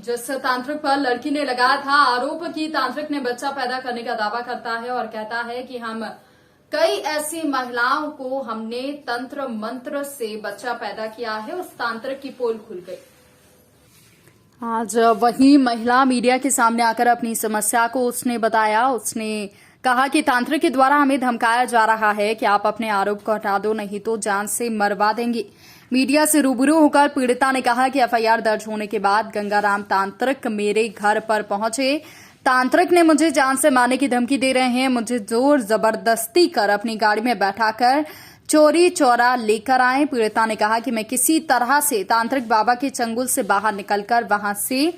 जिस तांत्रिक पर लड़की ने लगाया था आरोप कि तांत्रिक ने बच्चा पैदा करने का दावा करता है और कहता है कि हम कई ऐसी महिलाओं को हमने तंत्र मंत्र से बच्चा पैदा किया है। उस तांत्रिक की पोल खुल गई। आज वही महिला मीडिया के सामने आकर अपनी समस्या को उसने बताया। उसने कहा कि तांत्रिक के द्वारा हमें धमकाया जा रहा है कि आप अपने आरोप को हटा दो, नहीं तो जान से मरवा देंगे। मीडिया से रूबरू होकर पीड़िता ने कहा कि एफआईआर दर्ज होने के बाद गंगाराम तांत्रिक मेरे घर पर पहुंचे। तांत्रिक ने मुझे जान से मारने की धमकी दे रहे हैं। मुझे जोर जबरदस्ती कर अपनी गाड़ी में बैठाकर चोरी चौरा लेकर आए। पीड़िता ने कहा कि मैं किसी तरह से तांत्रिक बाबा के चंगुल से बाहर निकलकर वहां से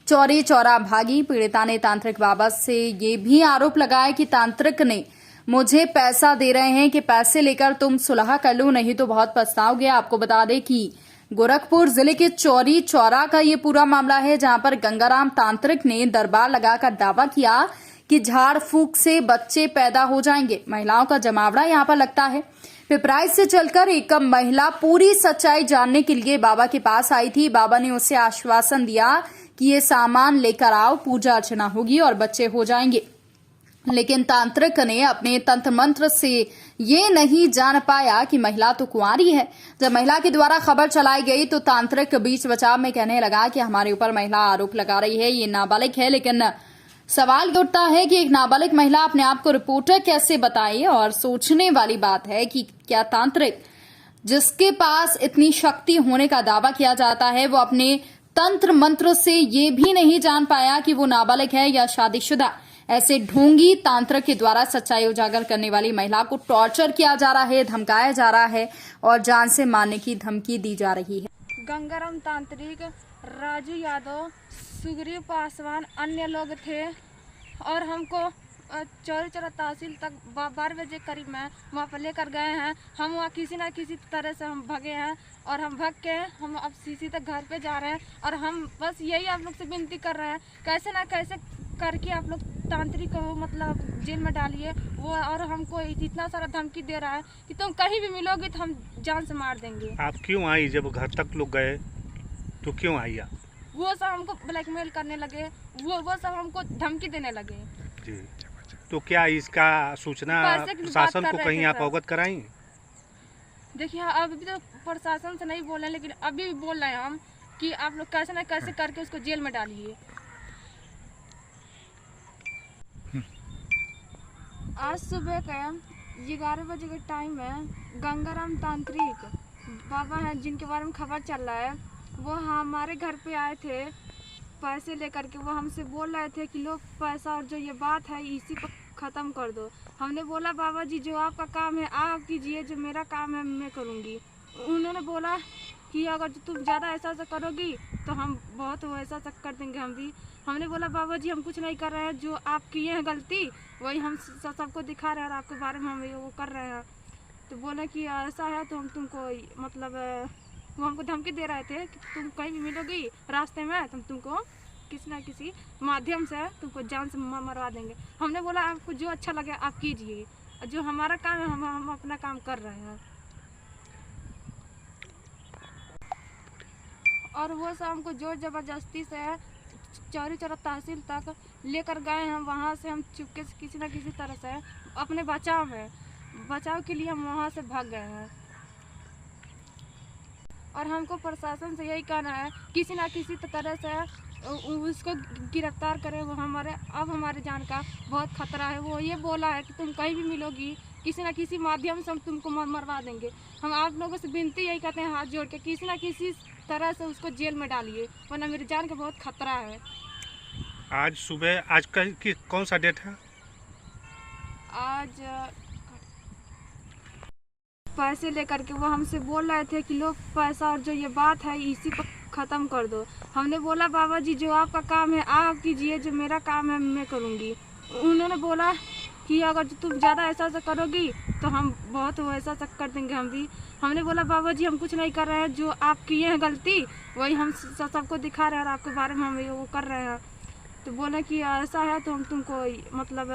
चौरी चौरा भागी। पीड़िता ने तांत्रिक बाबा से ये भी आरोप लगाया कि तांत्रिक ने मुझे पैसा दे रहे हैं कि पैसे लेकर तुम सुलह कर लो, नहीं तो बहुत पछताओगे। आपको बता दें कि गोरखपुर जिले के चौरी चौरा का ये पूरा मामला है, जहां पर गंगाराम तांत्रिक ने दरबार लगाकर दावा किया कि झाड़ फूक से बच्चे पैदा हो जाएंगे। महिलाओं का जमावड़ा यहां पर लगता है। पिपराइच से चलकर एक महिला पूरी सच्चाई जानने के लिए बाबा के पास आई थी। बाबा ने उसे आश्वासन दिया कि ये सामान लेकर आओ, पूजा अर्चना होगी और बच्चे हो जाएंगे। लेकिन तांत्रिक ने अपने तंत्र मंत्र से ये नहीं जान पाया कि महिला तो कुंवारी है। जब महिला के द्वारा खबर चलाई गई तो तांत्रिक बीच बचाव में कहने लगा कि हमारे ऊपर महिला आरोप लगा रही है, ये नाबालिग है। लेकिन सवाल उठता है कि एक नाबालिग महिला अपने आप को रिपोर्टर कैसे बताए। और सोचने वाली बात है कि क्या तांत्रिक जिसके पास इतनी शक्ति होने का दावा किया जाता है, वो अपने तंत्र मंत्र से ये भी नहीं जान पाया कि वो नाबालिग है या शादीशुदा। ऐसे ढोंगी तांत्रिक के द्वारा सच्चाई उजागर करने वाली महिला को टॉर्चर किया जा रहा है, धमकाया जा रहा है और जान से मारने की धमकी दी जा रही है। गंगाराम तांत्रिक, राजू यादव, सुग्रीव पासवान, अन्य लोग थे और हमको चौरी चौरा तहसील तक 12 बजे करीब में वहाँ पर लेकर गए हैं। हम वहाँ किसी न किसी तरह से हम भगे हैं और हम भग के हम अब सीसी तक घर पे जा रहे हैं। और हम बस यही आप लोग से विनती कर रहे हैं, कैसे ना कैसे करके आप लोग तांत्रिक को मतलब जेल में डालिए वो। और हमको इतना सारा धमकी दे रहा है कि तुम कहीं भी मिलोगे तो हम जान से मार देंगे। आप क्यों आई? जब घर तक लोग गए तो क्यों आई आप? वो सब हमको ब्लैकमेल करने लगे, वो सब हमको धमकी देने लगे जी। तो क्या इसका सूचना प्रशासन को कहीं आप अवगत कराई? देखिए अभी तो प्रशासन से नहीं बोले, लेकिन अभी भी बोल रहे हैं हम कि आप लोग कैसे ना कैसे करके उसको जेल में डालिए। आज सुबह का 11 बजे के टाइम में गंगाराम तांत्रिक बाबा हैं जिनके बारे में खबर चल रहा है, वो हमारे घर पे आए थे पैसे लेकर के। वो हमसे बोल रहे थे कि लो पैसा, और जो ये बात है इसी को ख़त्म कर दो। हमने बोला बाबा जी जो आपका काम है आप कीजिए, जो मेरा काम है मैं करूँगी। उन्होंने बोला कि अगर तुम ज़्यादा ऐसा करोगी तो हम बहुत वैसा कर देंगे हम भी। हमने बोला बाबा जी हम कुछ नहीं कर रहे हैं, जो आप किए हैं गलती वही हम सबको दिखा रहे हैं और आपके बारे में हम वो कर रहे हैं। तो बोले कि ऐसा है तो हम तुमको मतलब वो हमको धमकी दे रहे थे कि तुम कहीं भी मिलोगी रास्ते में तो तुमको किसी न किसी माध्यम से तुमको जान से मरवा देंगे। हमने बोला आपको जो अच्छा लगे आप कीजिए, जो हमारा काम है हम अपना काम कर रहे हैं। और वो सब हमको जोर जबरदस्ती से चौरी चौरा तहसील तक लेकर गए हैं। वहाँ से हम चुपके से किसी न किसी तरह से अपने बचाव के लिए हम वहाँ से भाग गए हैं। और हमको प्रशासन से यही कहना है किसी न किसी तरह से उसको गिरफ्तार करें। वो हमारे जान का बहुत खतरा है। वो ये बोला है कि तुम कहीं भी मिलोगी किसी न किसी माध्यम से हम तुमको मरवा देंगे। हम आप लोगों से विनती यही कहते हैं हाथ जोड़ के किसी न किसी तरह से उसको जेल में डालिए, वरना मेरी जान का बहुत खतरा है। आज सुबह आज का कौन सा डेट है? आज पैसे लेकर के वो हमसे बोल रहे थे कि लो पैसा, और जो ये बात है इसी को ख़त्म कर दो। हमने बोला बाबा जी जो आपका काम है आप कीजिए, जो मेरा काम है मैं करूँगी। उन्होंने बोला कि अगर तुम ज़्यादा ऐसा करोगी तो हम बहुत वैसा कर देंगे हम भी। हमने बोला बाबा जी हम कुछ नहीं कर रहे हैं, जो आप किए हैं गलती वही हम सबको दिखा रहे हैं और आपके बारे में हम वो कर रहे हैं। तो बोले कि ऐसा है तो हम तुमको मतलब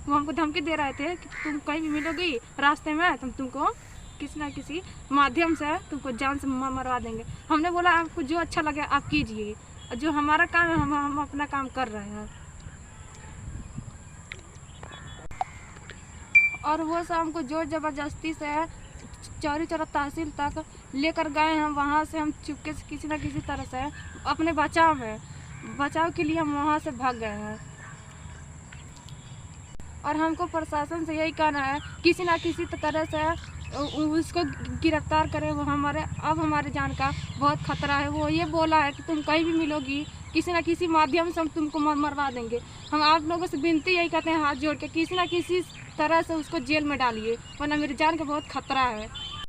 वो हमको धमकी दे रहे थे कि तुम कहीं भी मिलोगी रास्ते में तो तुमको किसी न किसी माध्यम से तुमको जान से मरवा देंगे। हमने बोला आपको जो अच्छा लगे आप कीजिए, और जो हमारा काम है हम अपना काम कर रहे हैं। और वो सब हमको जोर जबरदस्ती से चौरी चौरा तहसील तक लेकर गए हैं। वहाँ से हम चुपके से किसी न किसी तरह से अपने बचाव के लिए हम वहाँ से भाग गए हैं। और हमको प्रशासन से यही कहना है किसी न किसी तरह से उसको गिरफ्तार करें। वो हमारे जान का बहुत खतरा है। वो ये बोला है कि तुम कहीं भी मिलोगी किसी न किसी माध्यम से हम तुमको मरवा देंगे। हम आप लोगों से विनती यही करते हैं हाथ जोड़ के किसी न किसी तरह से उसको जेल में डालिए, वरना मेरी जान का बहुत खतरा है।